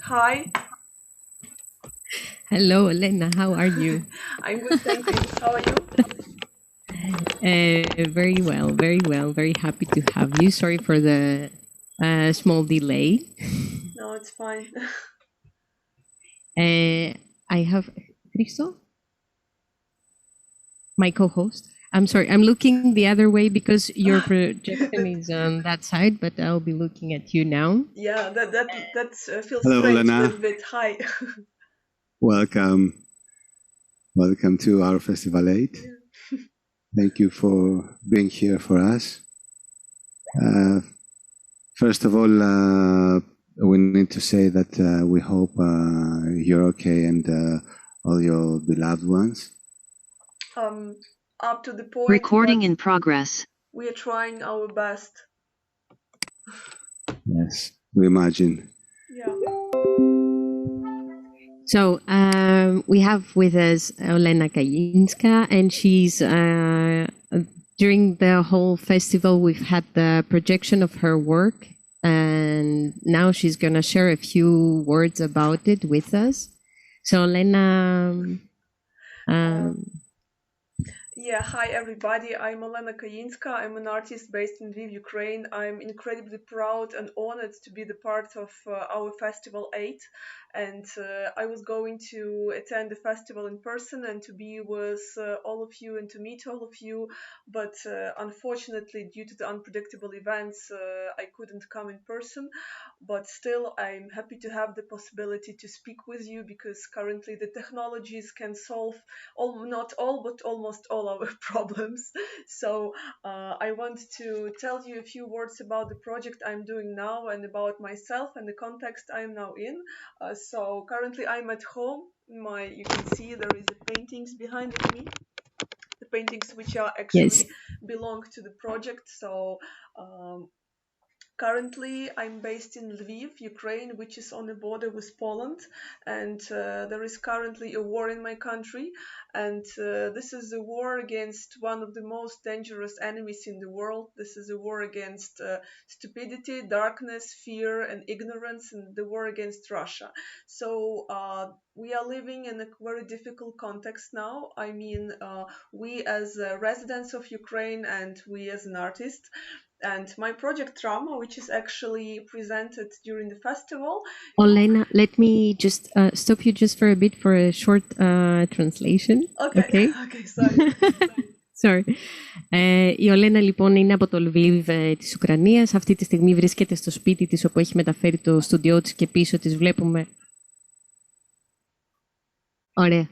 Hi. Hello, Elena. How are you? I'm good, thank you. How are you? Very well, very well. Very happy to have you. Sorry for the small delay. No, it's fine. I have Christo, my co-host. I'm sorry, I'm looking the other way because your projection is on that side, but I'll be looking at you now. Yeah, that feels Hello, strange a Lena. little bit. Hi. Welcome to our Festival 8. Yeah. Thank you for being here for us. First of all, we need to say that we hope you're okay and all your beloved ones. Up to the point. Recording in progress. We are trying our best. Yes, we imagine. Yeah. So we have with us Olena Kajinska, and she's during the whole festival we've had the projection of her work, and now she's gonna share a few words about it with us. So Olena. Yeah, hi everybody. I'm Olena Kajinska. I'm an artist based in Lviv, Ukraine. I'm incredibly proud and honored to be the part of our Festival 8. And I was going to attend the festival in person and to be with all of you and to meet all of you. But unfortunately, due to the unpredictable events, I couldn't come in person. But still, I'm happy to have the possibility to speak with you because currently the technologies can solve not all, but almost all our problems. So I want to tell you a few words about the project I'm doing now and about myself and the context I'm now in. So currently I'm at home. You can see there is paintings behind me. The paintings which are actually belong to the project. So currently, I'm based in Lviv, Ukraine, which is on the border with Poland, and there is currently a war in my country, and this is a war against one of the most dangerous enemies in the world. This is a war against stupidity, darkness, fear, and ignorance, and the war against Russia. So we are living in a very difficult context now. I mean, we as residents of Ukraine and we as an artist, and my project Trauma, which is actually presented during the festival. Olena, let me just stop you just for a bit for a short translation. Okay, sorry. Sorry. Η Ολένα λοιπόν είναι από το Λβίβ της Ουκρανίας. Αυτή τη στιγμή βρίσκεται στο σπίτι της όπου έχει μεταφέρει το στούντιό της και πίσω της βλέπουμε... Ωραία.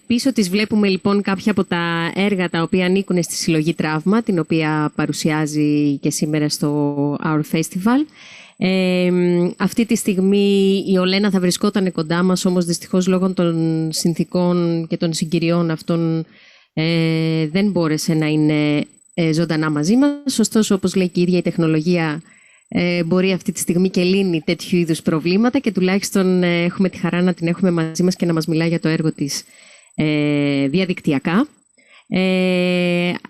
Πίσω της βλέπουμε λοιπόν κάποια από τα έργα τα οποία ανήκουν στη συλλογή Τραύμα, την οποία παρουσιάζει και σήμερα στο Our Festival. Αυτή τη στιγμή η Ολένα θα βρισκόταν κοντά μας, όμως δυστυχώς λόγω των συνθήκων και των συγκυριών αυτών δεν μπόρεσε να είναι ζωντανά μαζί μας. Ωστόσο, όπως λέει και η ίδια η τεχνολογία, μπορεί αυτή τη στιγμή και λύνει τέτοιου είδους προβλήματα και τουλάχιστον έχουμε τη χαρά να την έχουμε μαζί μας και να μας μιλάει για το έργο της διαδικτυακά.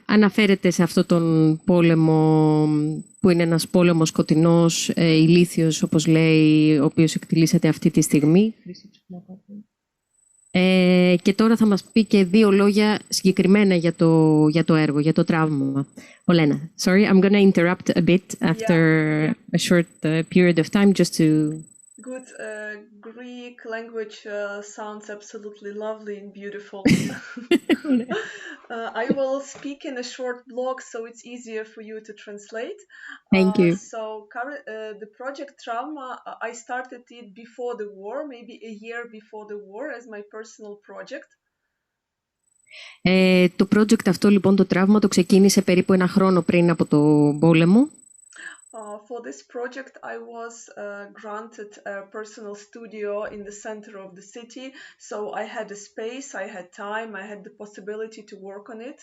Αναφέρεται σε αυτόν τον πόλεμο που είναι ένας πόλεμος σκοτεινός, ηλίθιος όπως λέει, ο οποίος εκτιλήσεται αυτή τη στιγμή. Και τώρα θα μας πει και δύο λόγια συγκεκριμένα για το έργο, για το τραύμα. Olena, sorry, I'm going to interrupt a bit after a short period of time just to... Good. Greek language sounds absolutely lovely and beautiful. I will speak in a short blog so it's easier for you to translate. Thank you. So the project Trauma, I started it before the war, maybe a year before the war as my personal project. Το project αυτό λοιπόν, το τραύμα, το ξεκίνησε περίπου ένα χρόνο πριν από το πόλεμο. For this project, I was granted a personal studio in the center of the city, so I had a space, I had time, I had the possibility to work on it.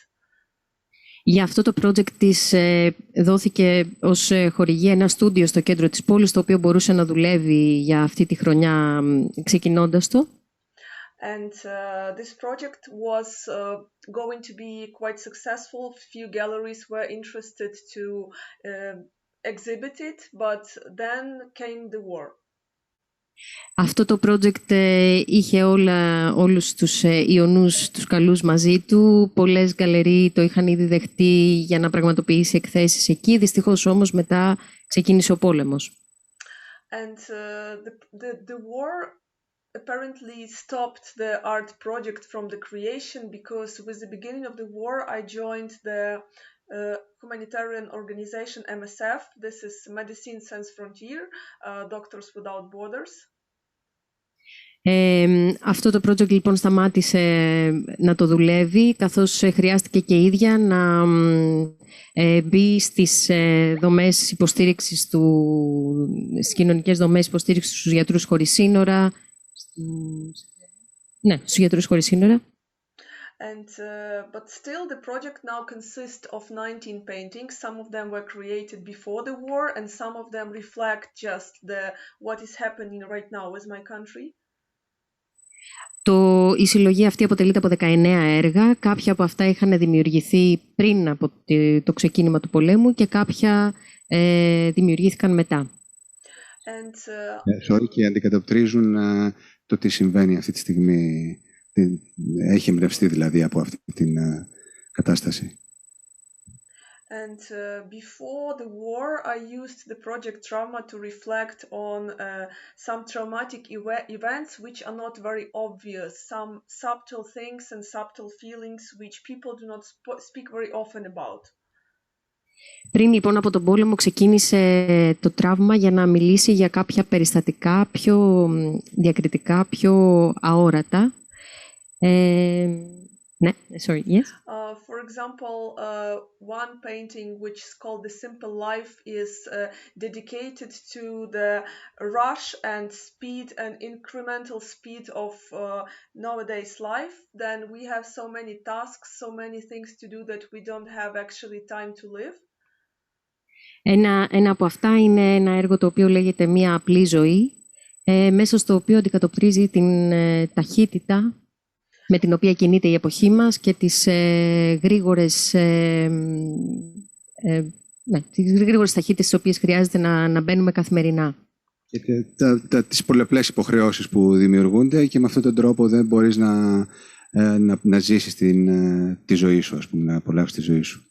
Για αυτό το project της δόθηκε ως χορηγία ένα στούντιο στο κέντρο της πόλης, το οποίο μπορούσε να δουλεύει για αυτή τη χρονιά ξεκινώντας το. And this project was going to be quite successful. Few galleries were interested to exhibit it, but then came the war. Αυτό το project είχε όλους τους ιονούς, τους καλούς μαζί του. Πολλές γκαλερί το είχαν ήδη δεχτεί για να πραγματοποιήσει εκθέσεις εκεί. Δυστυχώς όμως μετά ξεκίνησε ο πόλεμος. And the war apparently stopped the art project from the creation, because with the beginning of the war I joined the humanitarian organization MSF. This is Médecins Sans Frontières, Doctors Without Borders. Αυτό το project λοιπόν σταμάτησε να το δουλεύει, καθώς χρειάστηκε και η ίδια να μπει στις δομές υποστήριξης στις κοινωνικές δομές υποστήριξης στους γιατρούς χωρίς σύνορα. Ναι, στους γιατρούς χωρίς σύνορα. And but still the project now consists of 19 paintings. Some of them were created before the war and some of them reflect just what is happening right now with my country. Η συλλογή αυτή αποτελείται από 19 έργα. Κάποια από αυτά είχαν δημιουργηθεί πριν από το ξεκίνημα του πολέμου και κάποια δημιουργήθηκαν μετά. Και αντικατοπτρίζουν το τι συμβαίνει αυτή τη στιγμή. Έχει εμπνευστεί δηλαδή από αυτή την κατάσταση. And before the war, I used the project Trauma to reflect on some traumatic events which are not very obvious, some subtle things and subtle feelings which people do not speak very often about. Πριν λοιπόν από τον πόλεμο ξεκίνησε το τραύμα για να μιλήσει για κάποια περιστατικά πιο διακριτικά, πιο αόρατα. Sorry, yes? For example, one painting which is called The Simple Life is dedicated to the rush and speed and incremental speed of nowadays life. Then we have so many tasks, so many things to do that we don't have actually time to live. Ένα από αυτά είναι ένα έργο το οποίο λέγεται «Μια απλή ζωή», μέσα στο οποίο αντικατοπτρίζει την ταχύτητα με την οποία κινείται η εποχή μας και τις γρήγορες ταχύτητες τις οποίες χρειάζεται να μπαίνουμε καθημερινά. Και τις πολλαπλές υποχρεώσεις που δημιουργούνται και με αυτόν τον τρόπο δεν μπορείς να ζήσεις τη ζωή σου, ας πούμε, να απολαύσεις τη ζωή σου.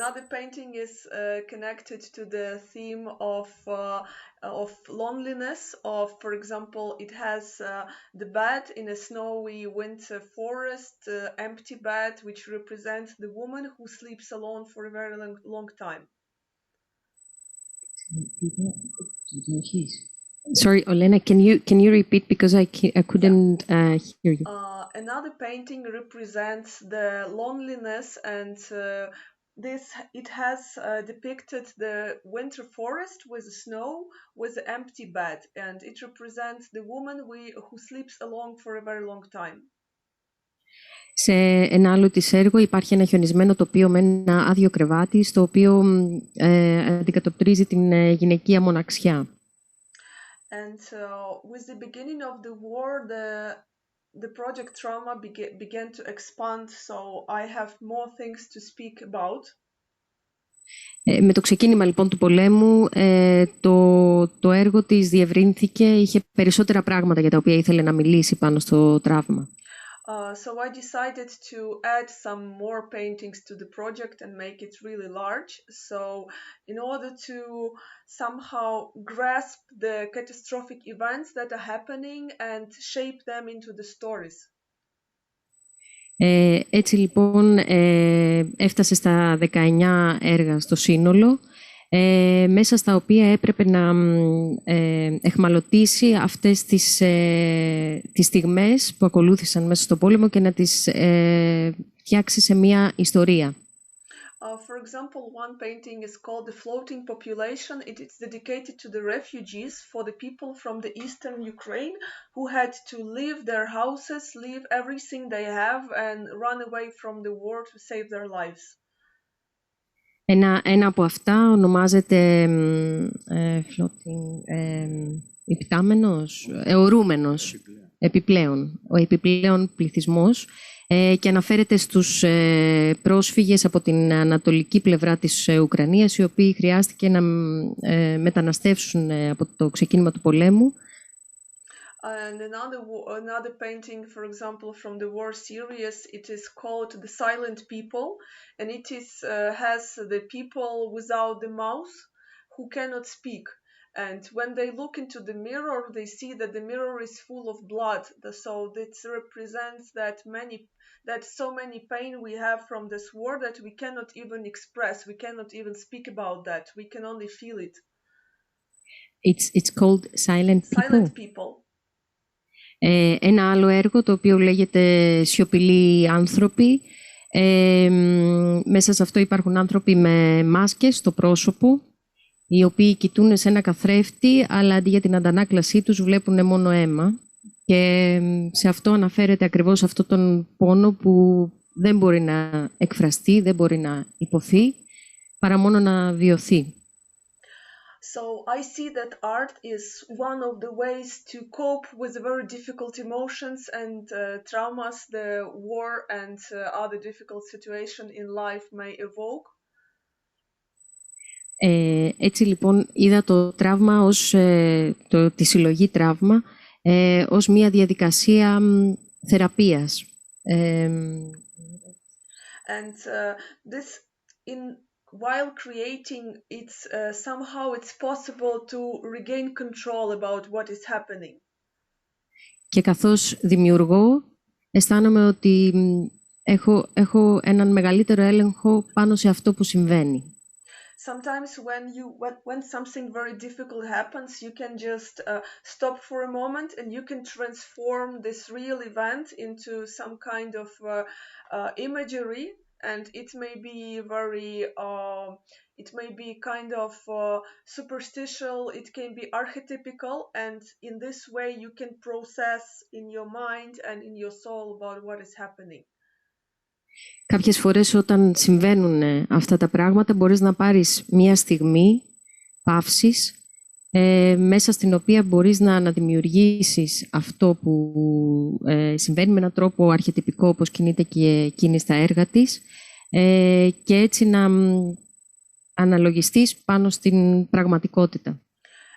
Another painting is connected to the theme of loneliness. For example, it has the bed in a snowy winter forest, empty bed, which represents the woman who sleeps alone for a very long time. Sorry, Olena, can you repeat because I couldn't hear you. Another painting represents the loneliness and it has depicted the winter forest with snow with the empty bed, and it represents the woman who sleeps alone for a very long time. Σε ένα άλλο της έργο υπάρχει ένα χιονισμένο τοπίο με ένα άδειο κρεβάτι, στο οποίο αντικατοπτρίζει την γυναικεία μοναξιά. And with the beginning of the war, the project Trauma began to expand, so I have more things to speak about. Με το ξεκίνημα λοιπόν του πολέμου, το έργο της διευρύνθηκε, είχε περισσότερα πράγματα για τα οποία ήθελε να μιλήσει πάνω στο τραύμα. So I decided to add some more paintings to the project and make it really large. So in order to somehow grasp the catastrophic events that are happening and shape them into the stories. Έτσι λοιπόν έφτασε στα 19 έργα στο σύνολο, μέσα στα οποία έπρεπε να εχμαλωτήσει αυτές τις στιγμές που ακολούθησαν μέσα στο πόλεμο και να τις φτιάξει σε μία ιστορία. For example, one painting is called The Floating Population. It is dedicated to the refugees, for the people from the eastern Ukraine who had to leave their houses, leave everything they have, and run away from the war to save their lives. Ένα από αυτά ονομάζεται floating, υπτάμενος, αιωρούμενος, επιπλέον. Ο επιπλέον πληθυσμός και αναφέρεται στους πρόσφυγες από την ανατολική πλευρά της Ουκρανίας, οι οποίοι χρειάστηκε να μεταναστεύσουν από το ξεκίνημα του πολέμου. And another painting, for example, from the war series, it is called The Silent People, and it is has the people without the mouth who cannot speak. And when they look into the mirror, they see that the mirror is full of blood. So this represents that so many pain we have from this war that we cannot even express, we cannot even speak about that. We can only feel it. It's called Silent People. Silent People. Ένα άλλο έργο το οποίο λέγεται Σιωπηλοί άνθρωποι. Μέσα σε αυτό υπάρχουν άνθρωποι με μάσκες στο πρόσωπο, οι οποίοι κοιτούν σε ένα καθρέφτη, αλλά αντί για την αντανάκλασή τους βλέπουν μόνο αίμα. Και σε αυτό αναφέρεται ακριβώς αυτό τον πόνο που δεν μπορεί να εκφραστεί, δεν μπορεί να υποθεί, παρά μόνο να βιωθεί. So I see that art is one of the ways to cope with the very difficult emotions and traumas the war and other difficult situation in life may evoke. Έτσι λοιπόν είδα το τραύμα ως τη συλλογή τραύμα ως μια διαδικασία θεραπείας. And this while creating it's somehow it's possible to regain control about what is happening. Και καθώς δημιουργώ, αισθάνομαι ότι έχω έναν μεγαλύτερο έλεγχο πάνω σε αυτό που συμβαίνει. Sometimes when something very difficult happens, you can just stop for a moment and you can transform this real event into some kind of imagery, and it may be kind of superstitial, it can be archetypical, and in this way you can process in your mind and in your soul about what is happening. Κάποιες φορές όταν συμβαίνουν αυτά τα πράγματα μπορείς να πάρεις μία στιγμή παύσης μέσα στην οποία μπορείς να αναδημιουργήσεις αυτό που συμβαίνει με έναν τρόπο αρχετυπικό όπως κινείται και εκείνη στα έργα της και έτσι να αναλογιστείς πάνω στην πραγματικότητα.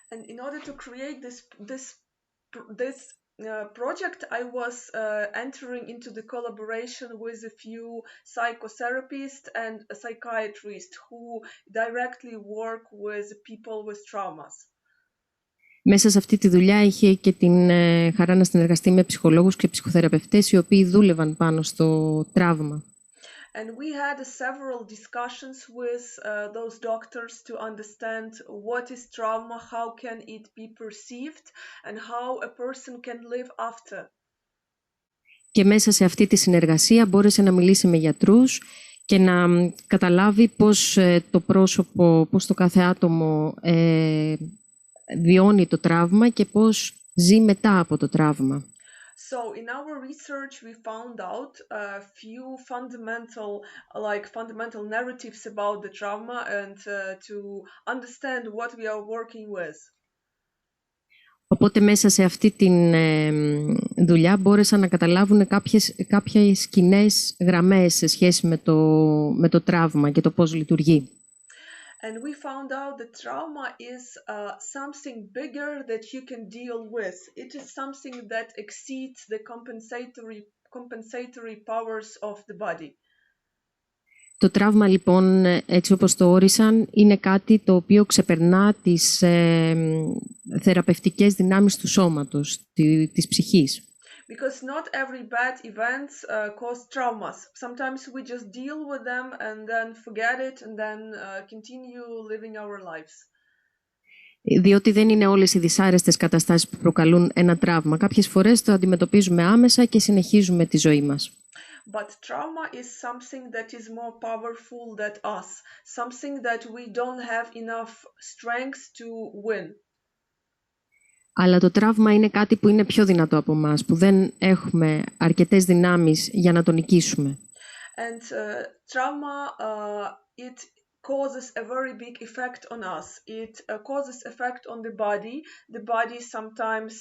And in order to create this project, I was entering into the collaboration with a few psychotherapists and a psychiatrist who directly work with people with traumas. Μέσα σε αυτή τη δουλειά είχε και την χαρά να συνεργαστεί με ψυχολόγους και ψυχοθεραπευτές οι οποίοι δούλευαν πάνω στο τραύμα. And we had several discussions with those doctors to understand what is trauma, how can it be perceived, and how a person can live after. Και μέσα σε αυτή τη συνεργασία μπόρεσε να μιλήσει με γιατρούς και να καταλάβει πώς το πρόσωπο, πώς το κάθε άτομο βιώνει το τραύμα και πώς ζει μετά από το τραύμα. So in our research we found out a few fundamental narratives about the trauma and to understand what we are working with. Οπότε μέσα σε αυτή τη δουλειά μπόρεσαν να καταλάβουν κάποιες κοινές γραμμές σε σχέση με το τραύμα και το πώς λειτουργεί. And we found out that trauma is something bigger that you can deal with. It is something that exceeds the compensatory powers of the body. Το τραύμα λοιπόν, έτσι όπως το όρισαν, είναι κάτι το οποίο ξεπερνά τις θεραπευτικές δυνάμεις του σώματος, της ψυχής. Because not every bad events cause traumas. Sometimes we just deal with them and then forget it and then continue living our lives. Διότι δεν είναι όλες οι δυσάρεστες καταστάσεις που προκαλούν ένα τραύμα. Κάποιες φορές το αντιμετωπίζουμε άμεσα και συνεχίζουμε τη ζωή μας. but trauma is something that is more powerful than us, something that we don't have enough strength to win. Αλλά το τραύμα είναι κάτι που είναι πιο δυνατό από εμάς, που δεν έχουμε αρκετές δυνάμεις για να το νικήσουμε. And trauma, it causes a very big effect on us. It causes effect on the body. The body sometimes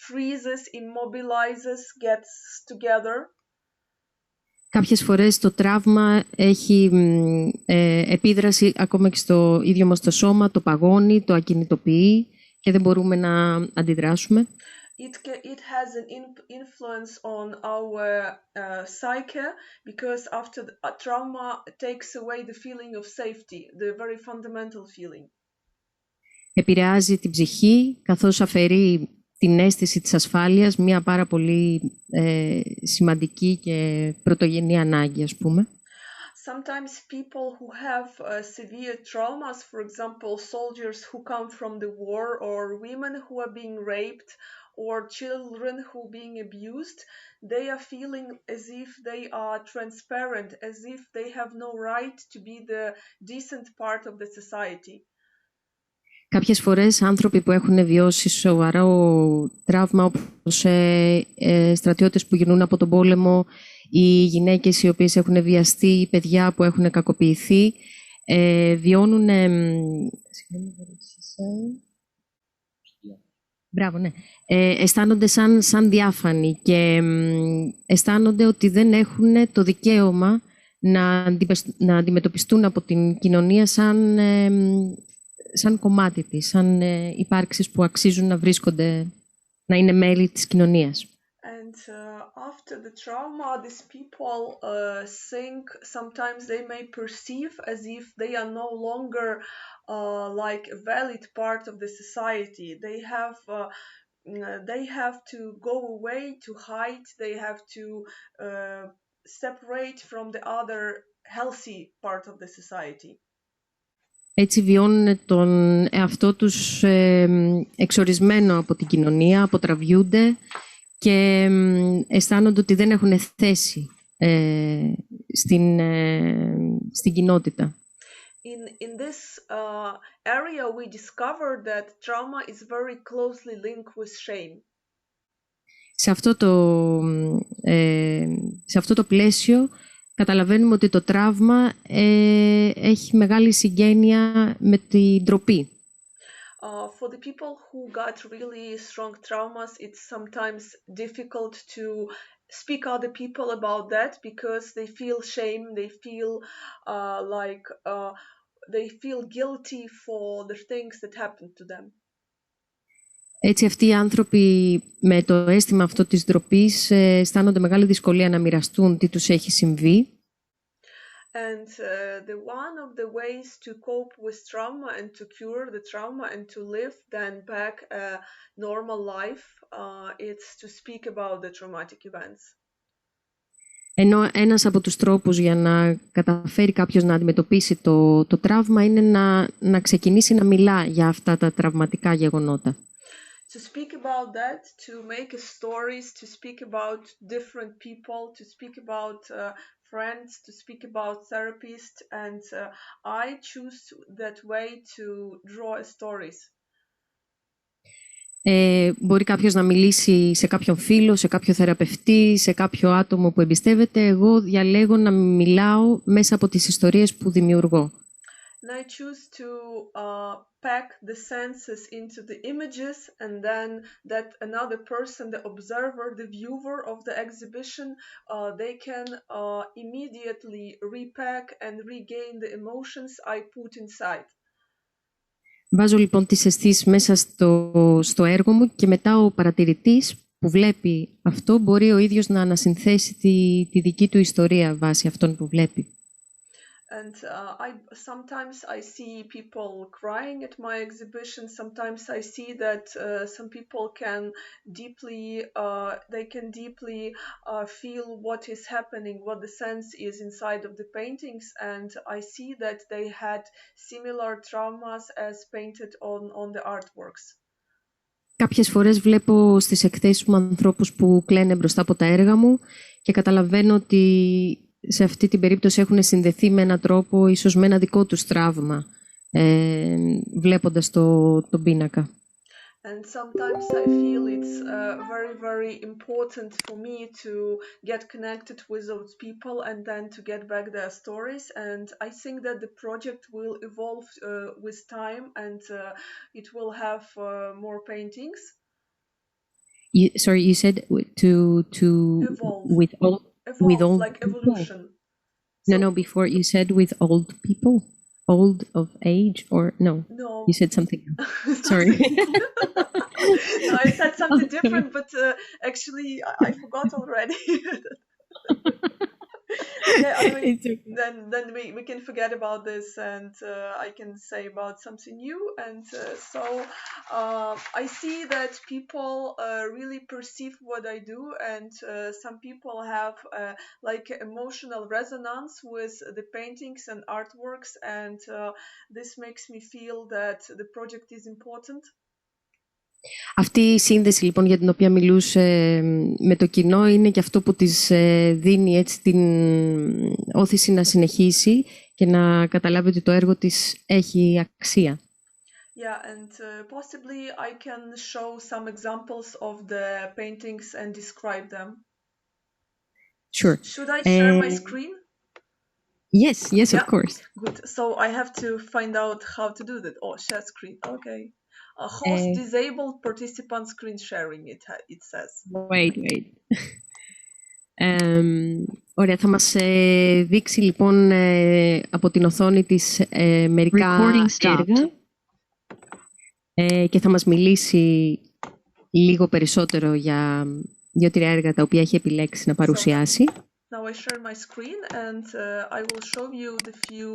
freezes, immobilizes, gets together. Κάποιες φορές το τραύμα έχει επίδραση ακόμα και στο ίδιο μας το σώμα, το παγώνει, το ακινητοποιεί και δεν μπορούμε να αντιδράσουμε. It has an influence on our psyche because after a trauma takes away the feeling of safety, the very fundamental feeling. Επηρεάζει την ψυχή καθώς αφαιρεί την αίσθηση της ασφάλειας, μια πάρα πολύ σημαντική και πρωτογενή ανάγκη, ας πούμε. Sometimes people who have severe traumas, for example, soldiers who come from the war or women who are being raped or children who are being abused, they are feeling as if they are transparent, as if they have no right to be the decent part of the society. Κάποιες φορές άνθρωποι που έχουν βιώσει σοβαρό τραύμα, όπως στρατιώτες που γυρνούν από τον πόλεμο, οι γυναίκες οι οποίες έχουν βιαστεί, οι παιδιά που έχουν κακοποιηθεί, βιώνουν... Μπράβο, ναι. Αισθάνονται σαν διάφανοι και αισθάνονται ότι δεν έχουν το δικαίωμα να αντιμετωπιστούν από την κοινωνία σαν κομμάτι της, σαν υπάρξεις που αξίζουν να βρίσκονται, να είναι μέλη της κοινωνίας. And after the trauma, these people think sometimes they may perceive as if they are no longer like a valid part of the society. They have to go away to hide. They have to separate from the other healthy part of the society. Έτσι βιώνουν τον εαυτό τους εξορισμένο από την κοινωνία, αποτραβιούνται και αισθάνονται ότι δεν έχουν θέση στην κοινότητα. In this area we discovered that trauma is very closely linked with shame. Σε αυτό το πλαίσιο καταλαβαίνουμε ότι το τραύμα έχει μεγάλη συγγένεια με την ντροπή. For the people who got really strong traumas, it's sometimes difficult to speak other people about that because they feel shame, they feel they feel guilty for the things that happened to them. Έτσι αυτοί οι άνθρωποι με το αίσθημα αυτό της ντροπής αισθάνονται μεγάλη δυσκολία να μοιραστούν τι τους έχει συμβεί. And one of the ways to cope with trauma and to cure the trauma and to live then back a normal life, it's to speak about the traumatic events. Ενώ ένας από τους τρόπους για να καταφέρει κάποιος να αντιμετωπίσει το τραύμα είναι να ξεκινήσει να μιλά για αυτά τα τραυματικά γεγονότα. To speak about that, to make stories, to speak about different people, to speak about friends, to speak about therapists, and I choose that way to draw stories. Μπορεί κάποιος να μιλήσει σε κάποιον φίλο, σε κάποιο θεραπευτή, σε κάποιο άτομο που εμπιστεύεται. Εγώ διαλέγω να μιλάω μέσα από τις ιστορίες που δημιουργώ. And I choose to pack the senses into the images, and then that another person, the observer, the viewer of the exhibition, they can immediately repack and regain the emotions I put inside. Βάζω λοιπόν τις αισθήσεις μέσα στο έργο μου και μετά ο παρατηρητής που βλέπει αυτό μπορεί ο ίδιος να ανασυνθέσει τη δική του ιστορία βάσει αυτών που βλέπει. And sometimes I see people crying at my exhibition. Sometimes I see that some people can deeply feel what is happening, what the sense is inside of the paintings, and I see that they had similar traumas as painted on the artworks. Κάποιες φορές βλέπω στις εκθέσεις μου ανθρώπους που κλαίνε μπροστά από τα έργα μου και καταλαβαίνω ότι σε αυτή την περίπτωση έχουν συνδεθεί με έναν τρόπο, ίσως με ένα δικό τους τραύμα, βλέποντας τον πίνακα. And sometimes I feel it's very, very important for me to get connected with those people and then to get back their stories. And I think that the project will evolve with time and it will have more paintings. Sorry, you said to Evolve. with old like evolution. No, before you said with old people. Old of age or no? No. You said something else. Sorry. No, I said something different, but actually I forgot already. Yeah, I mean, It's okay. then we can forget about this and I can say about something new. And so I see that people really perceive what I do, and some people have like emotional resonance with the paintings and artworks, and this makes me feel that the project is important. Αυτή η σύνδεση λοιπόν για την οποία μιλούσε με το κοινό είναι και αυτό που της δίνει έτσι την όθηση να συνεχίσει και να καταλάβει ότι το έργο της έχει αξία. Yeah, and possibly I can show some examples of the paintings and describe them. Sure. Should I share my screen? Yes, Yeah. of course. Good. So I have to find out how to do that. Oh, share screen. Okay. Host disabled participant screen sharing, it says. Wait. Ωραία, θα μας δείξει λοιπόν από την οθόνη της μερικά έργα και θα μας μιλήσει λίγο περισσότερο για 2-3 έργα τα οποία έχει επιλέξει να παρουσιάσει. Now I share my screen and I will show you the few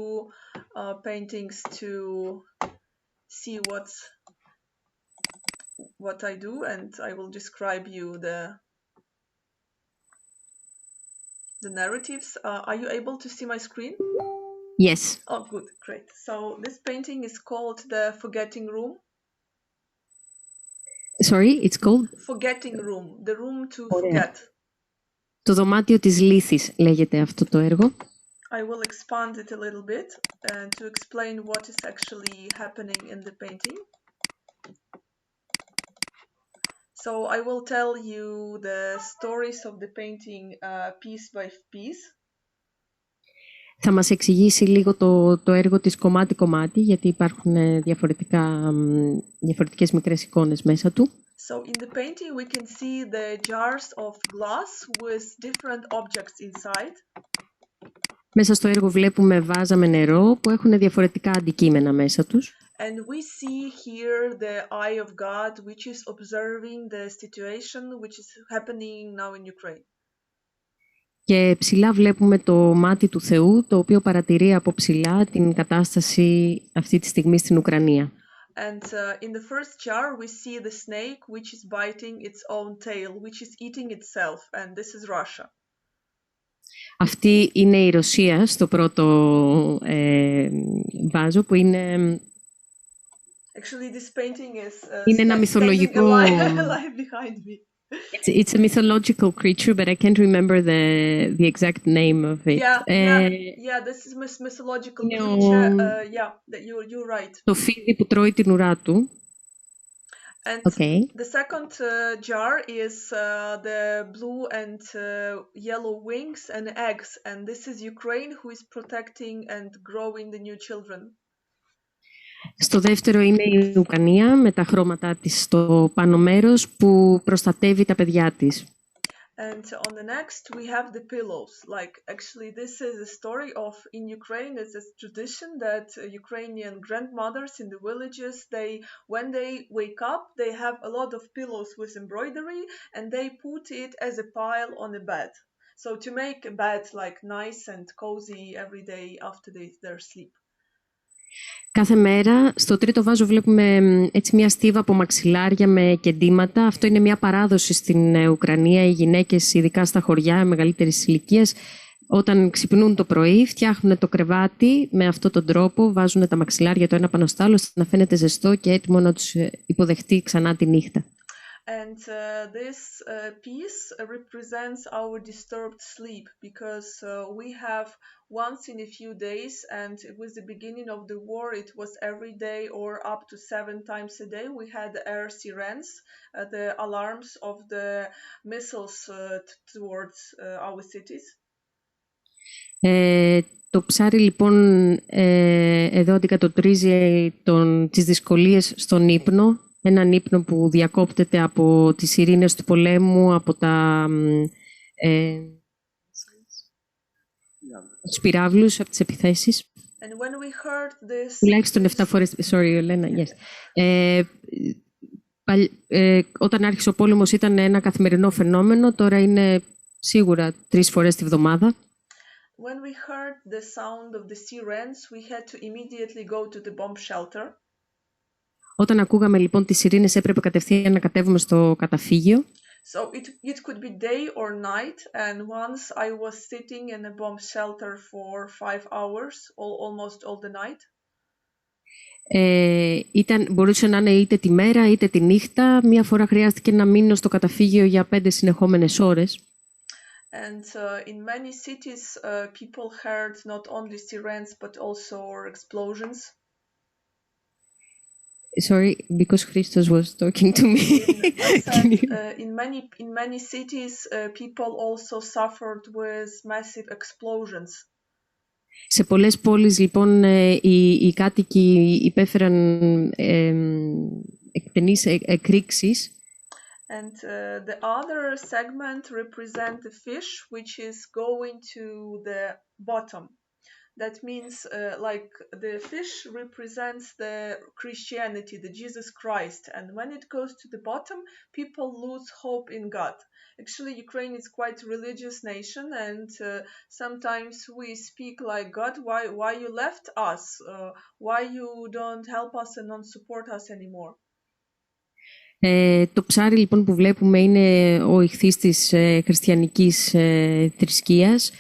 paintings to see what I do, and I will describe you the narratives. Are you able to see my screen? Yes. Oh, good, great. So this painting is called The Forgetting Room. Sorry, it's called? Forgetting Room, the room to forget. Το δωμάτιο της λύθης λέγεται αυτό το έργο. I will expand it a little bit to explain what is actually happening in the painting. So I will tell you the stories of the painting piece by piece. Θα μας εξηγήσει λίγο το έργο της κομμάτι-κομμάτι, γιατί υπάρχουν διαφορετικές μικρές εικόνες μέσα του. So in the painting we can see the jars of glass with different objects inside. Μέσα στο έργο βλέπουμε βάζα με νερό που έχουν διαφορετικά αντικείμενα μέσα τους. And we see here the eye of God, which is observing the situation which is happening now in Ukraine. Και ψηλά βλέπουμε το μάτι του Θεού, το οποίο παρατηρεί από ψηλά την κατάσταση αυτή τη στιγμή στην Ουκρανία. And in the first jar we see the snake which is biting its own tail, which is eating itself, and this is Russia. Αυτή είναι η Ρωσία στο πρώτο βάζο που είναι... Actually, this painting is είναι ένα μυθολογικό... alive behind me. It's a mythological creature, but I can't remember the exact name of it. Yeah, this is mythological creature. Yeah, you're right. Το φίδι που τρώει την ουρά του. And the second jar is the blue and yellow wings and eggs, and this is Ukraine who is protecting and growing the new children. Στο δεύτερο είναι η Ουκρανία με τα χρώματά της στο πάνω μέρος που προστατεύει τα παιδιά της. And on the next we have the pillows. Like actually this is a story of in Ukraine it's a tradition that Ukrainian grandmothers in the villages when they wake up they have a lot of pillows with embroidery and they put it as a pile on a bed. So to make a bed like nice and cozy every day after their sleep. Κάθε μέρα στο τρίτο βάζο βλέπουμε έτσι μια στίβα από μαξιλάρια με κεντήματα. Αυτό είναι μια παράδοση στην Ουκρανία. Οι γυναίκες, ειδικά στα χωριά μεγαλύτερης ηλικίας, όταν ξυπνούν το πρωί, φτιάχνουν το κρεβάτι με αυτόν τον τρόπο, βάζουν τα μαξιλάρια το ένα πάνω στο άλλο, ώστε να φαίνεται ζεστό και έτοιμο να τους υποδεχτεί ξανά τη νύχτα. And this piece represents our disturbed sleep because we have once in a few days, and with the beginning of the war, it was every day or up to 7 times a day. We had air sirens, the alarms of the missiles towards our cities. Το ψάρι λοιπόν εδώ αντικατοπτρίζει τις δυσκολίες στον ύπνο, έναν ύπνο που διακόπτεται από τις σιρήνες του πολέμου, από τους πυράβλους, από τις επιθέσεις. And when we heard this... Τουλάχιστον 7 φορές, sorry Ελένα, yes. Όταν άρχισε ο πόλεμος ήταν ένα καθημερινό φαινόμενο, τώρα είναι σίγουρα 3 φορές τη βδομάδα. When we heard the sound of the sirens, we had to immediately go to the bomb shelter. Όταν ακούγαμε λοιπόν τις σιρήνες έπρεπε κατευθείαν να κατέβουμε στο καταφύγιο. So it could be day or night, and once I was sitting in a bomb shelter for 5 hours, almost all the night. Μπορούσε να είναι είτε τη μέρα είτε τη νύχτα. Μία φορά χρειάστηκε να μείνω στο καταφύγιο για 5 συνεχόμενες ώρες. And in many cities, people heard not only sirens but also explosions. Sorry, because Christos was talking to me. In many cities, people also suffered with massive explosions. Σε πολλές πόλεις, λοιπόν, οι κάτοικοι υπέφεραν εκτενείς εκρήξεις. And the other segment represent the fish, which is going to the bottom. That means like the fish represents the Christianity, the Jesus Christ. And when it goes to the bottom, people lose hope in God. Actually, Ukraine is quite a religious nation, and sometimes we speak like, God, why you left us? Why you don't help us and don't support us anymore? Το ψάρι λοιπόν που βλέπουμε είναι ο ιχθύς της χριστιανικής θρησκείας,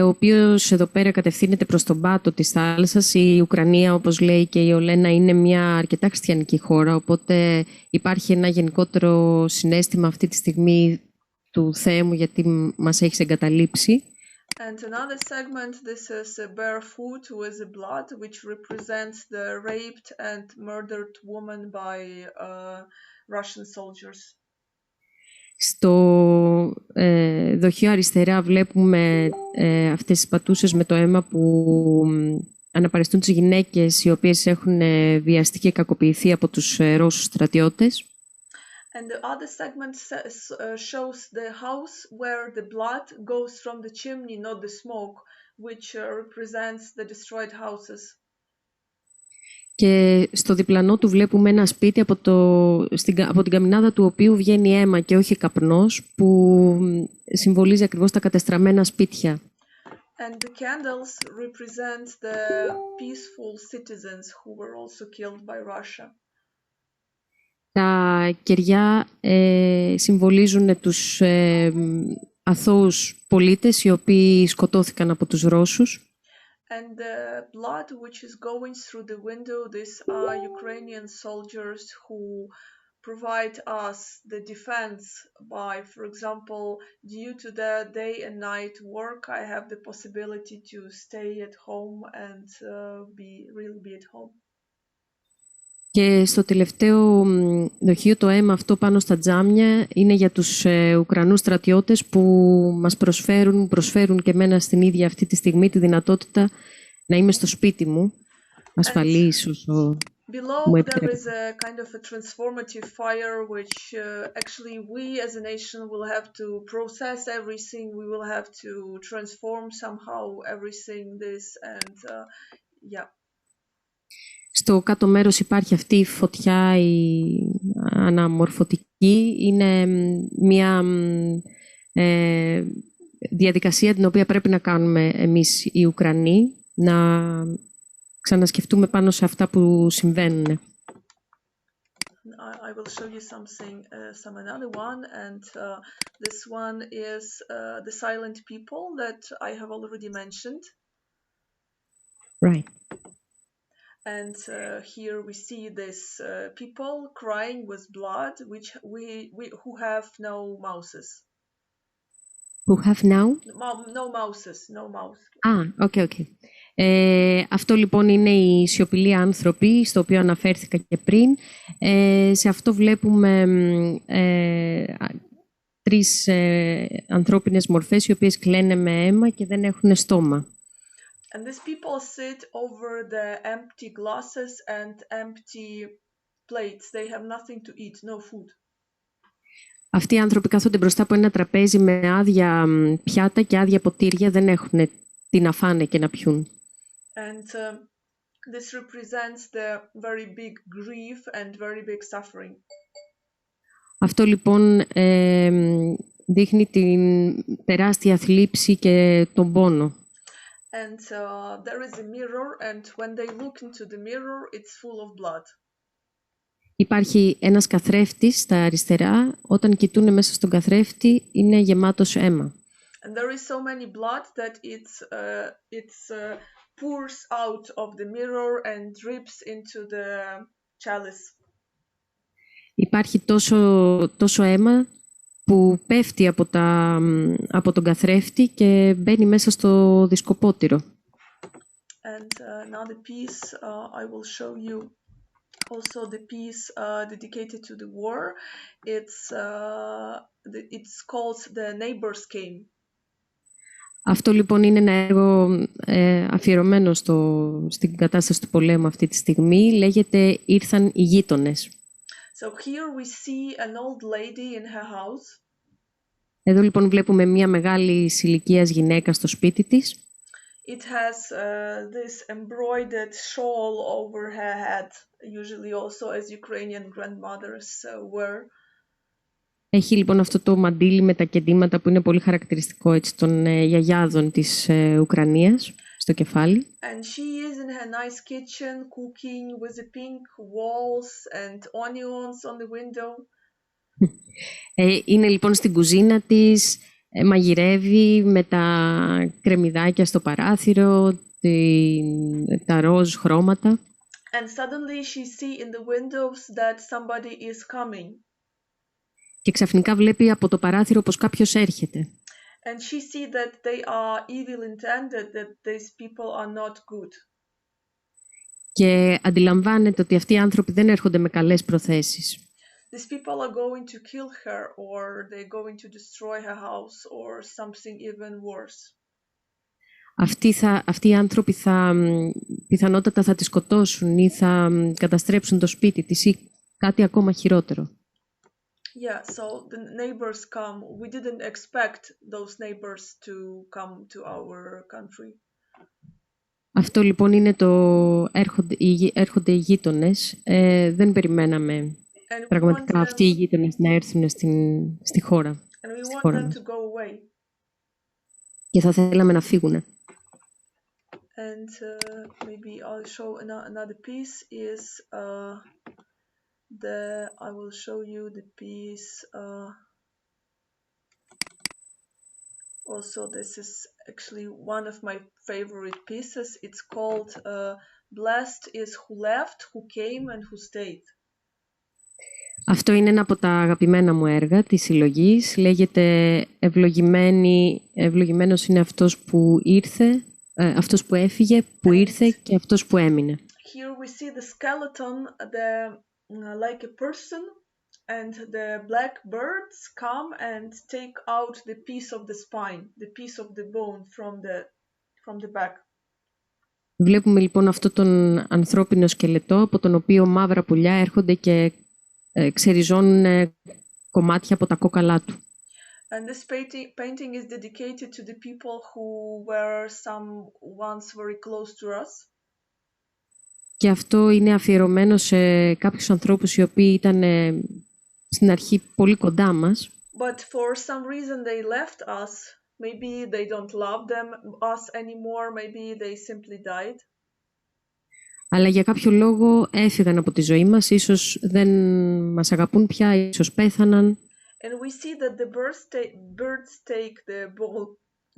ο οποίος εδώ πέρα κατευθύνεται προς τον πάτο της θάλασσας. Η Ουκρανία, όπως λέει και η Ολένα, είναι μια αρκετά χριστιανική χώρα, οπότε υπάρχει ένα γενικότερο συναίσθημα αυτή τη στιγμή του Θεέ μου γιατί μας έχεις εγκαταλείψει. And another segment, this is barefoot with blood, which represents the raped and murdered woman by Russian soldiers. Στο δοχείο αριστερά βλέπουμε αυτές τις πατούσες με το αίμα που αναπαριστούν τις γυναίκες οι οποίες έχουν βιαστεί και κακοποιηθεί από τους Ρώσους στρατιώτες. And the other segment shows the house where the blood goes from the chimney, not the smoke, which represents the destroyed houses. Και στο διπλανό του βλέπουμε ένα σπίτι από την καμινάδα του οποίου βγαίνει αίμα και όχι καπνός, που συμβολίζει ακριβώς τα κατεστραμμένα σπίτια. And the candles represent the peaceful citizens who were also killed by Russia. Τα κεριά συμβολίζουν τους αθώους πολίτες οι οποίοι σκοτώθηκαν από τους Ρώσους. And the blood which is going through the window, these are Ukrainian soldiers who provide us the defense by, for example, due to the day and night work, I have the possibility to stay at home and be at home. Και στο τελευταίο δοχείο το αίμα αυτό πάνω στα τζάμια είναι για τους Ουκρανούς στρατιώτες που μας προσφέρουν και εμένα στην ίδια αυτή τη στιγμή τη δυνατότητα να είμαι στο σπίτι μου, ασφαλής όσο μου επιτρέπει. Below there is a kind of a transformative fire which actually we as a nation will have to process everything, we will have to transform somehow everything this and yeah. Στο κάτω μέρος υπάρχει αυτή η φωτιά, η αναμορφωτική. Είναι μια διαδικασία την οποία πρέπει να κάνουμε εμείς οι Ουκρανοί, να ξανασκεφτούμε πάνω σε αυτά που συμβαίνουν. I will show you another one, and this one is the silent people that I have already mentioned. Right. And here we see this people crying with blood, which who have no mouses. Who have now? No mouses, no mouth. Okay. Αυτό λοιπόν είναι οι σιωπηλοί άνθρωποι, στο οποίο αναφέρθηκα και πριν. Σε αυτό βλέπουμε τρεις ανθρώπινες μορφές, οι οποίες κλαίνε με αίμα και δεν έχουν στόμα. And these people sit over the empty glasses and empty plates. They have nothing to eat, no food. Αυτοί οι άνθρωποι κάθονται μπροστά από ένα τραπέζι με άδεια πιάτα και άδεια ποτήρια, δεν έχουν τι να φάνε και να πιούν. And this represents the very big grief and very big suffering. Αυτό λοιπόν δείχνει την τεράστια θλίψη και τον πόνο. And there is a mirror, and when they look into the mirror, it's full of blood. Υπάρχει ένας καθρέφτης στα αριστερά, όταν κοιτούν μέσα στον καθρέφτη είναι γεμάτος αίμα. And there is so many blood that it pours out of the mirror and drips into the chalice. Υπάρχει τόσο αίμα που πέφτει από τον καθρέφτη και μπαίνει μέσα στο δισκοπότηρο. And another piece, I will show you also the piece dedicated to the war. It's called The Neighbors Came. Αυτό λοιπόν είναι ένα έργο αφιερωμένο στην κατάσταση του πολέμου αυτή τη στιγμή. Λέγεται «Ήρθαν οι γείτονες». So here we see an old lady in her house. Εδώ λοιπόν βλέπουμε μια μεγάλη ηλικίας γυναίκα στο σπίτι της. It has this embroidered shawl over her head, usually also as Ukrainian grandmothers wear. Έχει λοιπόν αυτό το μαντίλι με τα κεντήματα που είναι πολύ χαρακτηριστικό έτσι, των γιαγιάδων της Ουκρανίας στο κεφάλι. And she is in her nice kitchen cooking with the pink walls and onions on the window. Είναι λοιπόν στην κουζίνα της, μαγειρεύει με τα κρεμμυδάκια στο παράθυρο, τα ροζ χρώματα. And suddenly she see in the windows that somebody is coming. Και ξαφνικά βλέπει από το παράθυρο πως κάποιος έρχεται. And she see that they are evil intended, that these people are not good. Και αντιλαμβάνεται ότι αυτοί οι άνθρωποι δεν έρχονται με καλές προθέσεις. These people are going to kill her, or they're going to destroy her house, or something even worse. Αυτοί οι άνθρωποι πιθανότατα θα τη σκοτώσουν ή θα καταστρέψουν το σπίτι της ή κάτι ακόμα χειρότερο. Yeah, so the neighbors come. We didn't expect those neighbors to come to our country. Αυτό λοιπόν είναι έρχονται οι γείτονες. Δεν περιμέναμε πραγματικά αυτοί οι γείτονες να έρθουν στη χώρα. And we want them to go away. Και θα θέλαμε να φύγουν. And maybe I'll show another piece is I will show you the piece. Also, this is actually one of my favorite pieces. It's called "Blessed is who left, who came, and who stayed." Αυτό είναι ένα από τα αγαπημένα μου έργα της συλλογής. Λέγεται «Ευλογημένος είναι αυτός που ήρθε, αυτός που έφυγε, που ήρθε και αυτός που έμεινε». Here we see the skeleton, like a person, and the black birds come and take out the piece of the spine, the piece of the bone from the back. Βλέπουμε λοιπόν αυτό τον ανθρώπινο σκελετό, από τον οποίο μαύρα πουλιά έρχονται και ξεριζώνουν κομμάτια από τα κόκαλά του. And this painting is dedicated to the people who were once very close to us. Και αυτό είναι αφιερωμένο σε κάποιους ανθρώπους οι οποίοι ήταν στην αρχή πολύ κοντά μας. But for some reason they left us. Maybe they don't love us anymore. Maybe they simply died. Αλλά για κάποιο λόγο έφυγαν από τη ζωή μας. Ίσως δεν μας αγαπούν πια, ίσως πέθαναν. And we see that the birds take the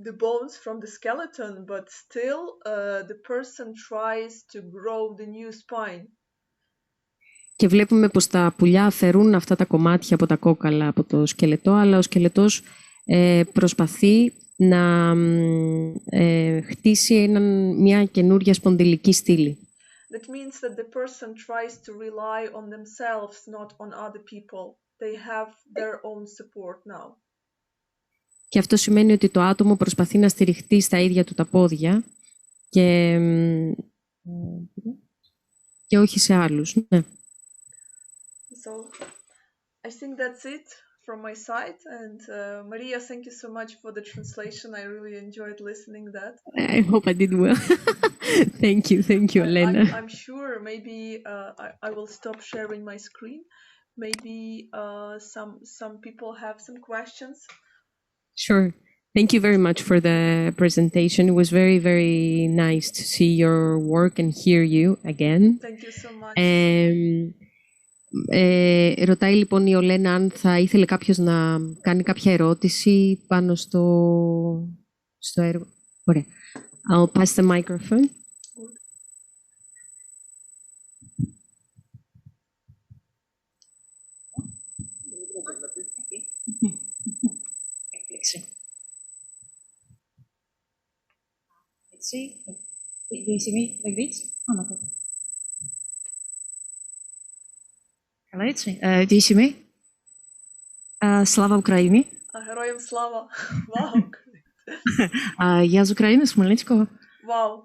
the bones from the skeleton, but still the person tries to grow the new spine. Και βλέπουμε πως τα πουλιά αφαιρούν αυτά τα κομμάτια από τα κόκαλα από το σκελετό, αλλά ο σκελετός προσπαθεί να χτίσει μια καινούρια σπονδυλική στήλη. That means that the person tries to rely on themselves, not on other people. They have their own support now. Και αυτό σημαίνει ότι το άτομο προσπαθεί να στηριχτεί στα ίδια του τα πόδια και όχι σε άλλους. Ναι. So, I think that's it from my side. And Maria, thank you so much for the translation. I really enjoyed listening that. I hope I did well. Thank you, Elena. I'm sure maybe I will stop sharing my screen. Maybe some people have some questions. Sure. Thank you very much for the presentation. It was very, very nice to see your work and hear you again. Thank you so much. Ρωτάει λοιπόν η Ολένα αν θα ήθελε κάποιος να κάνει κάποια ερώτηση πάνω στο έργο. Ωραία. I'll pass the microphone. See, do you see me like this? Oh, no. Do you see me? Слава Україні! Героям слава! Вау! Я з України, з Хмельницького. Вау!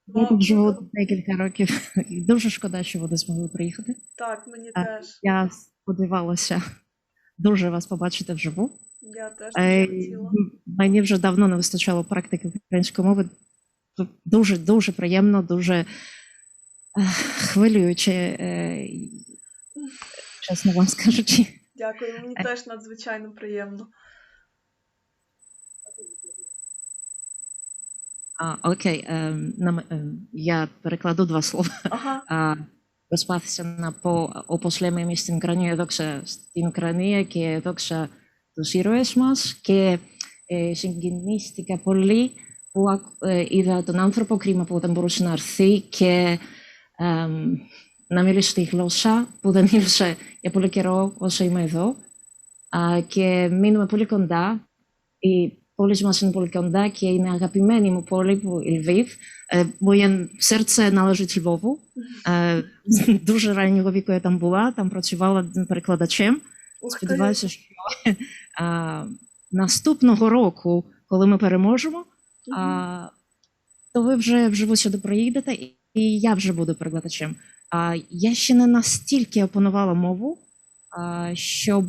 Я тут живу декілька років. Дуже шкода, що ви не змогли приїхати. Так, мені теж. Я сподівалася дуже вас побачити вживу. Я теж дуже хотіла. Мені вже давно не вистачало практики української мови. Дуже приємно, дуже хвилююче, чесно вам скажучи. Дякую, мені теж надзвичайно приємно. Окей, я περικладώ два слова. Προσπάθησα να πω, όπως λέμε εμείς στην Ουκρανία, έδωξα στην Ουκρανία και έδωξα τους ήρωες μας και συγκινήθηκα πολύ που είδα τον άνθρωπο, κρίμα που δεν μπορούσε να έρθει και να μιλήσω τη γλώσσα που δεν μίλησα για πολύ καιρό όσο είμαι εδώ και μείνουμε πολύ κοντά. Η πόλη μας είναι πολύ κοντά και είναι αγαπημένη μου πόλη που η Λьвів. Моє серце належить Львову. Дуже раннього віку я там була, там працювала перекладачем. Сподіваюся, що наступного року, коли ми переможемо, то ви вже вживу сюди приїдете, і я вже буду перекладачем. Я ще не настільки опанувала мову, щоб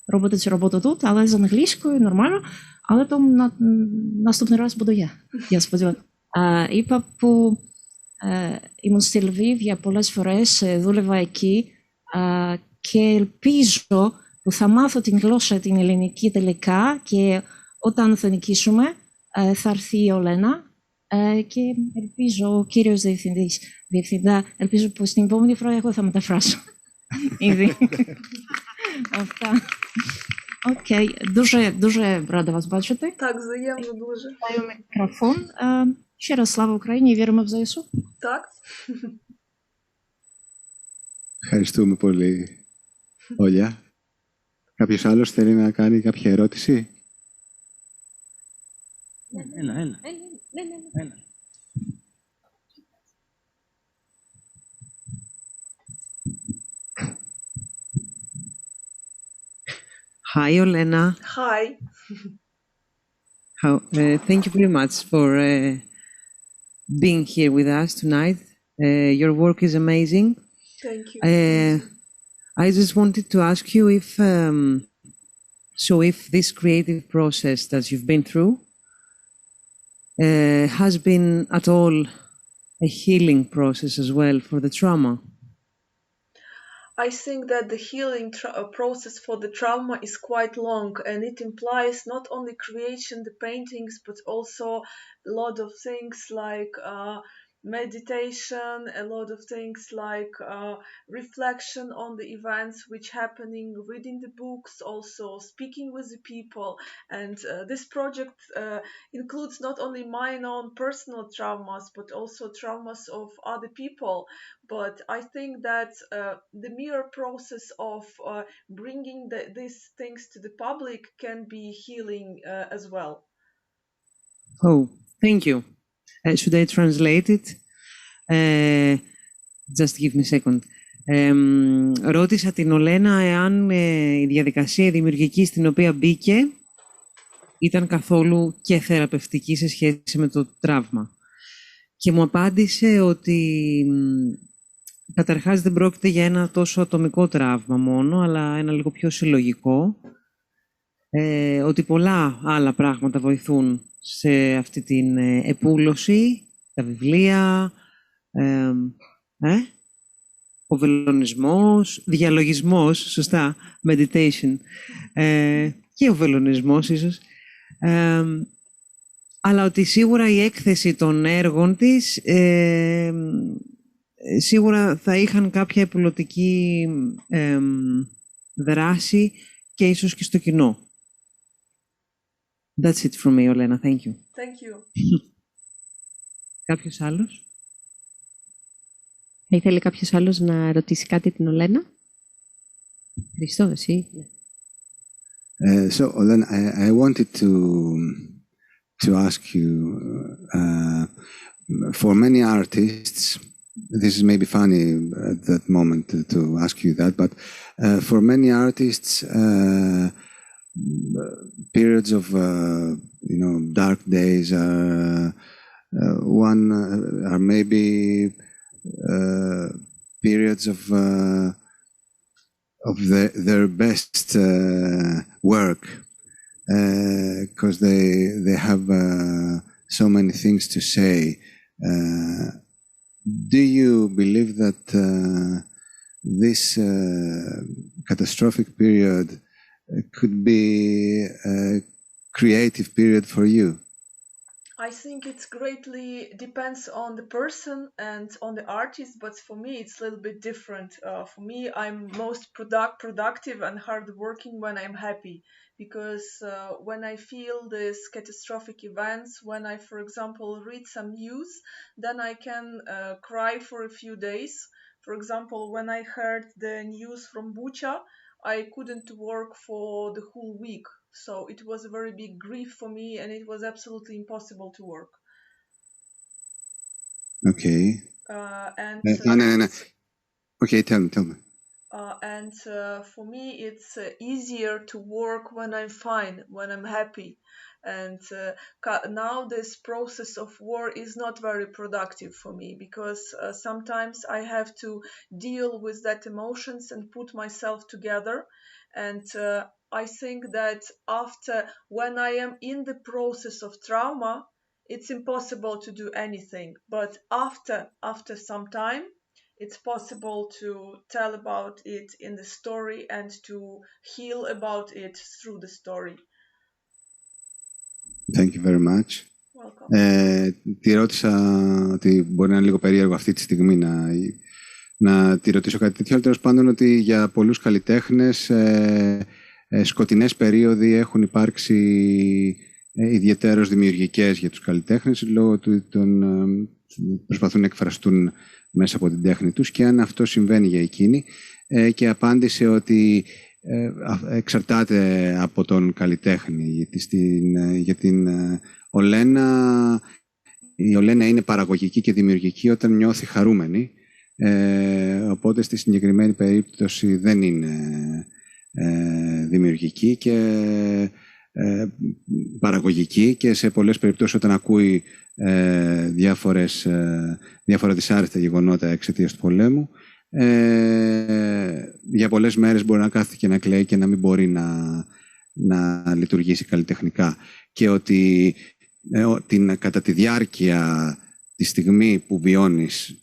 робити цю роботу тут, але з англійською нормально, але то наступний раз буду я сподіваюся. Είπα που ήμουν στη Λβίβ για πολλές φορές, δούλευα εκεί και ελπίζω που θα μάθω την γλώσσα την ελληνική τελικά και όταν θα νικήσουμε θα έρθει η Ολένα και ελπίζω ο κύριος διευθυντά, ελπίζω που στην επόμενη φορά εγώ θα μεταφράσω. Ήδη. Αυτά. Окей, дуже рада вас бачити. Так, взаємно дуже. Даю мікрофон. Ще раз слава Україні, віримо в ЗСУ. Так. Ευχαριστούμε πολύ, Όλια. Κάποιος άλλος θέλει να κάνει κάποια ερώτηση? Έλα. Hi, Olena. Hi. Thank you very much for being here with us tonight. Your work is amazing. Thank you. I just wanted to ask you if this creative process that you've been through has been at all a healing process as well for the trauma. I think that the healing process for the trauma is quite long, and it implies not only creation the paintings, but also a lot of things like meditation, a lot of things like reflection on the events which happening, reading the books, also speaking with the people. And this project includes not only my own personal traumas, but also traumas of other people. But I think that the mere process of bringing these things to the public can be healing as well. Oh, thank you. Should I translate it? Just give me a second. Ρώτησα την Ολένα εάν η διαδικασία δημιουργική στην οποία μπήκε ήταν καθόλου και θεραπευτική σε σχέση με το τραύμα. Και μου απάντησε ότι καταρχάς δεν πρόκειται για ένα τόσο ατομικό τραύμα μόνο, αλλά ένα λίγο πιο συλλογικό, ότι πολλά άλλα πράγματα βοηθούν σε αυτή την επούλωση, τα βιβλία, ο βελονισμός, διαλογισμός, σωστά, meditation, και ο βελονισμός ίσως, αλλά ότι σίγουρα η έκθεση των έργων της σίγουρα θα είχαν κάποια επουλωτική δράση και ίσως και στο κοινό. That's it from me, Olena. Thank you. Thank you. Κάποιος άλλος? Θα ήθελε κάποιος άλλος να ρωτήσει κάτι την Ολένα? Χριστό, εσύ. So, Olena, I wanted to ask you, for many artists, this is maybe funny at that moment to ask you that, but for many artists, periods of dark days are maybe periods of their best work, because they have so many things to say. Do you believe that this catastrophic period could be a creative period for you? I think it greatly depends on the person and on the artist, but for me it's a little bit different. For me, I'm most productive and hardworking when I'm happy, because when I feel these catastrophic events, when I, for example, read some news, then I can cry for a few days. For example, when I heard the news from Bucha, I couldn't work for the whole week. So it was a very big grief for me, and it was absolutely impossible to work. Okay. And Okay, tell me. And for me, it's easier to work when I'm fine, when I'm happy. And now this process of war is not very productive for me, because sometimes I have to deal with that emotions and put myself together. And I think that when I am in the process of trauma, it's impossible to do anything. But after some time, it's possible to tell about it in the story and to heal about it through the story. Thank you very much. Welcome. Τη ρώτησα ότι μπορεί να είναι λίγο περίεργο αυτή τη στιγμή να τη ρωτήσω κάτι τέτοιο, αλλά τέλος πάντων ότι για πολλούς καλλιτέχνες σκοτεινές περίοδοι έχουν υπάρξει ιδιαίτερως δημιουργικές για τους καλλιτέχνες, λόγω του προσπαθούν να εκφραστούν μέσα από την τέχνη τους, και αν αυτό συμβαίνει για εκείνη, και απάντησε ότι εξαρτάται από τον καλλιτέχνη, γιατί την Ολένα, η Ολένα είναι παραγωγική και δημιουργική όταν νιώθει χαρούμενη, οπότε στη συγκεκριμένη περίπτωση δεν είναι δημιουργική και παραγωγική, και σε πολλές περιπτώσεις όταν ακούει διάφορα δυσάρεστα γεγονότα εξαιτίας του πολέμου, για πολλές μέρες μπορεί να κάθεται και να κλαίει και να μην μπορεί να λειτουργήσει καλλιτεχνικά, και ότι κατά τη διάρκεια τη στιγμή που βιώνεις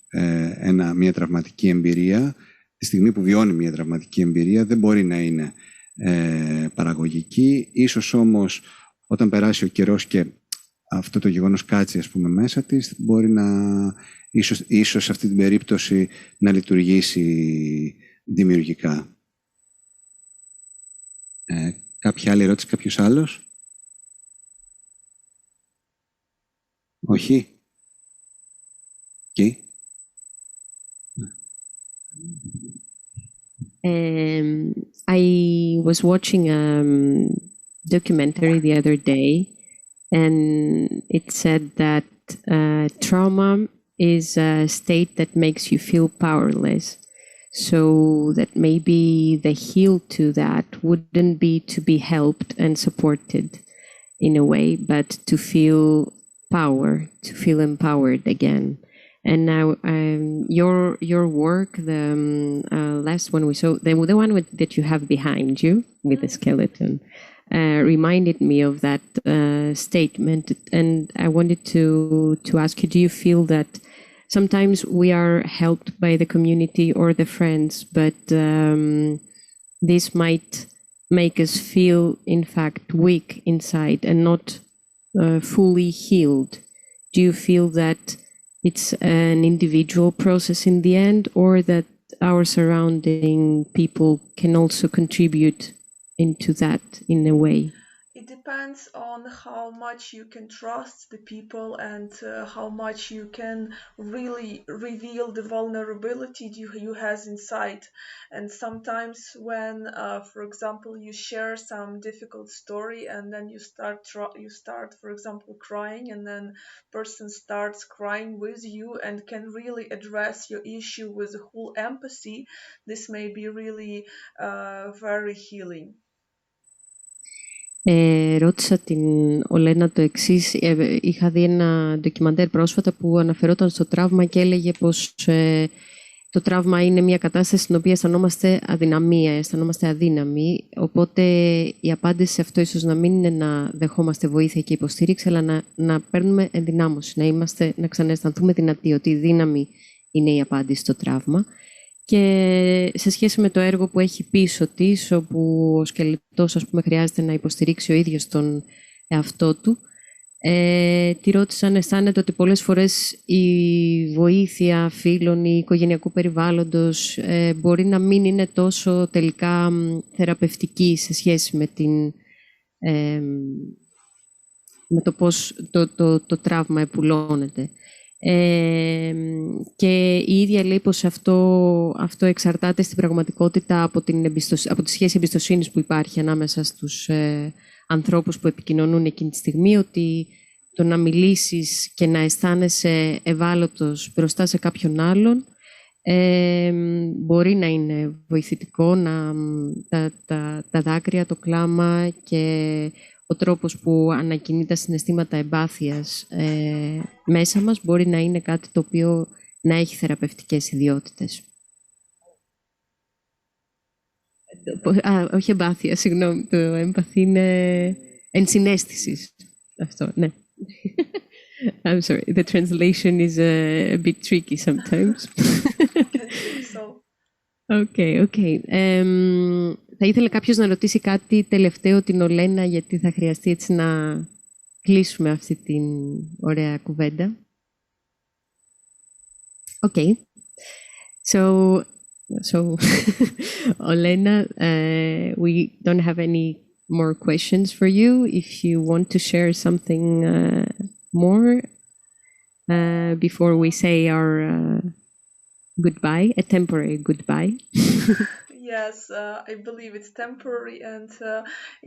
μια τραυματική εμπειρία, τη στιγμή που βιώνει μια τραυματική εμπειρία δεν μπορεί να είναι παραγωγική. Ίσως όμως όταν περάσει ο καιρός και αυτό το γεγονός κάτσει, ας πούμε, μέσα της, μπορεί να, ίσως σε αυτή την περίπτωση, να λειτουργήσει δημιουργικά. Κάποια άλλη ερώτηση, κάποιος άλλος? Όχι? Okay. I was watching a documentary the other day, and it said that trauma is a state that makes you feel powerless. So that maybe the heal to that wouldn't be to be helped and supported in a way, but to feel power, to feel empowered again. And now your work, the last one we saw, the one that you have behind you with the skeleton, reminded me of that statement. And I wanted to ask you, do you feel that sometimes we are helped by the community or the friends, but this might make us feel, in fact, weak inside and not fully healed? Do you feel that it's an individual process in the end, or that our surrounding people can also contribute into that in a way? It depends on how much you can trust the people and how much you can really reveal the vulnerability you has inside. And sometimes when, for example, you share some difficult story and then you start, for example, crying, and then person starts crying with you and can really address your issue with a whole empathy, this may be really very healing. Ρώτησα την Ολένα το εξής. Είχα δει ένα ντοκιμαντέρ πρόσφατα που αναφερόταν στο τραύμα και έλεγε πως το τραύμα είναι μια κατάσταση στην οποία αισθανόμαστε αδυναμία, αισθανόμαστε αδύναμοι. Οπότε η απάντηση σε αυτό ίσως να μην είναι να δεχόμαστε βοήθεια και υποστήριξη, αλλά να παίρνουμε ενδυνάμωση, να ξανααισθανθούμε δυνατοί, ότι η δύναμη είναι η απάντηση στο τραύμα. Και σε σχέση με το έργο που έχει πίσω της, όπου ο σκελετός, ας πούμε, χρειάζεται να υποστηρίξει ο ίδιος τον εαυτό του, τη ρώτησα αν αισθάνεται ότι πολλές φορές η βοήθεια φίλων ή οικογενειακού περιβάλλοντος μπορεί να μην είναι τόσο τελικά θεραπευτική σε σχέση με το πώς το τραύμα επουλώνεται. Και η ίδια λέει πως αυτό εξαρτάται στην πραγματικότητα από τη σχέση εμπιστοσύνης που υπάρχει ανάμεσα στους ανθρώπους που επικοινωνούν εκείνη τη στιγμή, ότι το να μιλήσεις και να αισθάνεσαι ευάλωτος μπροστά σε κάποιον άλλον μπορεί να είναι βοηθητικό, τα δάκρυα, το κλάμα και ο τρόπος που ανακοινεί τα συναισθήματα εμπάθειας μέσα μας μπορεί να είναι κάτι το οποίο να έχει θεραπευτικές ιδιότητες. Όχι εμπάθεια, συγγνώμη, το έμπαθη είναι ενσυναίσθησης. Αυτό, ναι. I'm sorry, the translation is a bit tricky sometimes. Okay. Θα ήθελε κάποιος να ρωτήσει κάτι τελευταίο την Ολένα, γιατί θα χρειαστεί έτσι να κλείσουμε αυτή την ωραία κουβέντα. Okay. So Olena, we don't have any more questions for you. If you want to share something more before we say our goodbye, a temporary goodbye. Yes, I believe it's temporary, and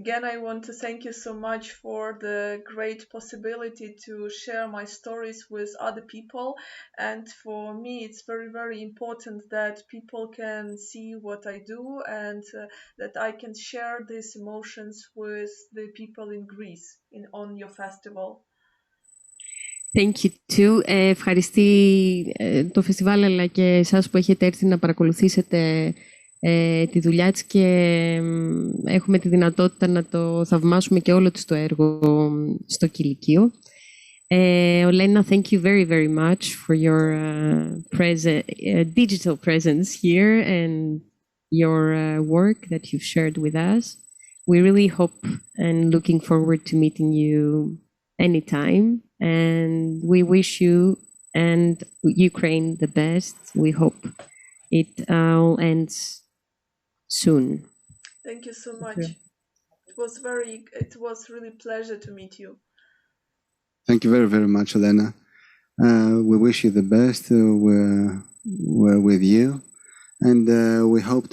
again I want to thank you so much for the great possibility to share my stories with other people. And for me it's very, very important that people can see what I do, and that I can share these emotions with the people in Greece on your festival. Thank you too. Ευχαριστεί το φεστιβάλ αλλά και εσάς που έχετε έρθει να παρακολουθήσετε τη δουλειά της και έχουμε τη δυνατότητα να το θαυμάσουμε και όλο της το έργο στο Κηλικείο. Olena, thank you very, very much for your digital presence here and your work that you've shared with us. We really hope and looking forward to meeting you anytime. And we wish you and Ukraine the best. We hope it all ends soon. Thank you so much. It was really pleasure to meet you. Thank you very, very much, Elena. We wish you the best. We're with you, and we hope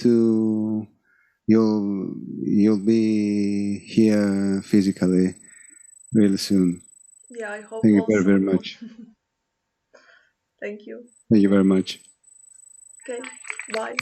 you'll be here physically really soon. Yeah, I hope. Thank you also. very, very much. Thank you. Thank you very much. Okay, bye.